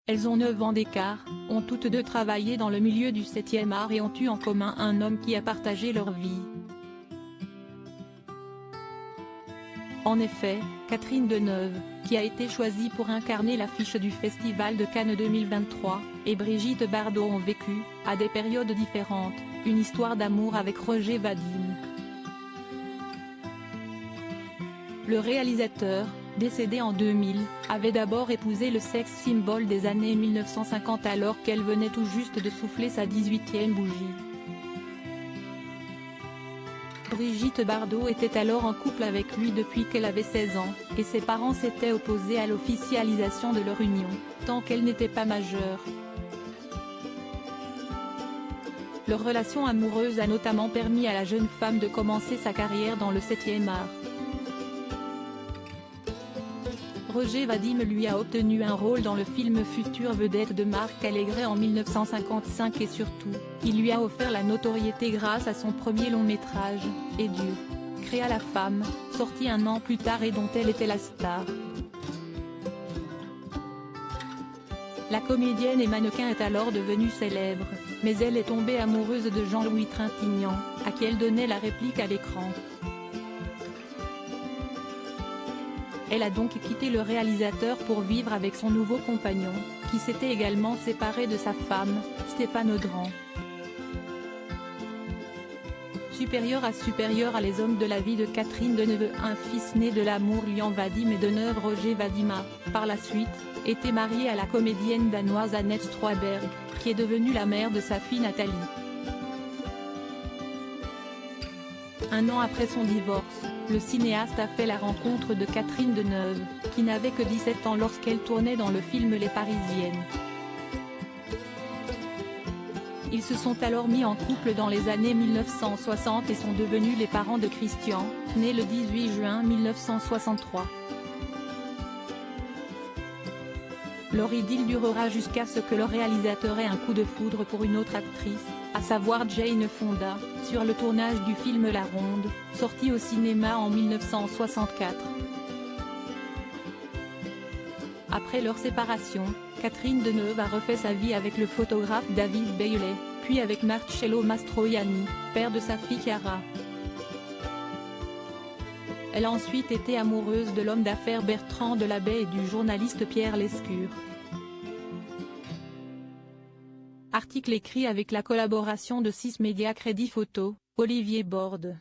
Elles ont 9 ans d'écart, ont toutes deux travaillé dans le milieu du 7e art et ont eu en commun un homme qui a partagé leur vie. En effet, Catherine Deneuve, qui a été choisie pour incarner l'affiche du Festival de Cannes 2023, et Brigitte Bardot ont vécu, à des périodes différentes, une histoire d'amour avec Roger Vadim. Le réalisateur, décédé en 2000, avait d'abord épousé le sex symbole des années 1950 alors qu'elle venait tout juste de souffler sa 18e bougie. Brigitte Bardot était alors en couple avec lui depuis qu'elle avait 16 ans, et ses parents s'étaient opposés à l'officialisation de leur union, tant qu'elle n'était pas majeure. Leur relation amoureuse a notamment permis à la jeune femme de commencer sa carrière dans le 7e art. Roger Vadim lui a obtenu un rôle dans le film Future vedette de Marc Allégret en 1955 et surtout, il lui a offert la notoriété grâce à son premier long métrage, Et Dieu créa la femme, sorti un an plus tard et dont elle était la star. La comédienne et mannequin est alors devenue célèbre, mais elle est tombée amoureuse de Jean-Louis Trintignant, à qui elle donnait la réplique à l'écran. Elle a donc quitté le réalisateur pour vivre avec son nouveau compagnon, qui s'était également séparé de sa femme, Stéphane Audran. Supérieur à les hommes de la vie de Catherine Deneuve, un fils né de l'amour liant Vadim et Deneuve. Roger Vadim a, par la suite, été marié à la comédienne danoise Annette Stroiberg, qui est devenue la mère de sa fille Nathalie. Un an après son divorce, le cinéaste a fait la rencontre de Catherine Deneuve, qui n'avait que 17 ans lorsqu'elle tournait dans le film Les Parisiennes. Ils se sont alors mis en couple dans les années 1960 et sont devenus les parents de Christian, né le 18 juin 1963. Leur idylle durera jusqu'à ce que le réalisateur ait un coup de foudre pour une autre actrice, à savoir Jane Fonda, sur le tournage du film La Ronde, sorti au cinéma en 1964. Après leur séparation, Catherine Deneuve a refait sa vie avec le photographe David Bailey, puis avec Marcello Mastroianni, père de sa fille Chiara. Elle a ensuite été amoureuse de l'homme d'affaires Bertrand Delabey et du journaliste Pierre Lescure. Article écrit avec la collaboration de 6 médias Crédit Photo, Olivier Borde.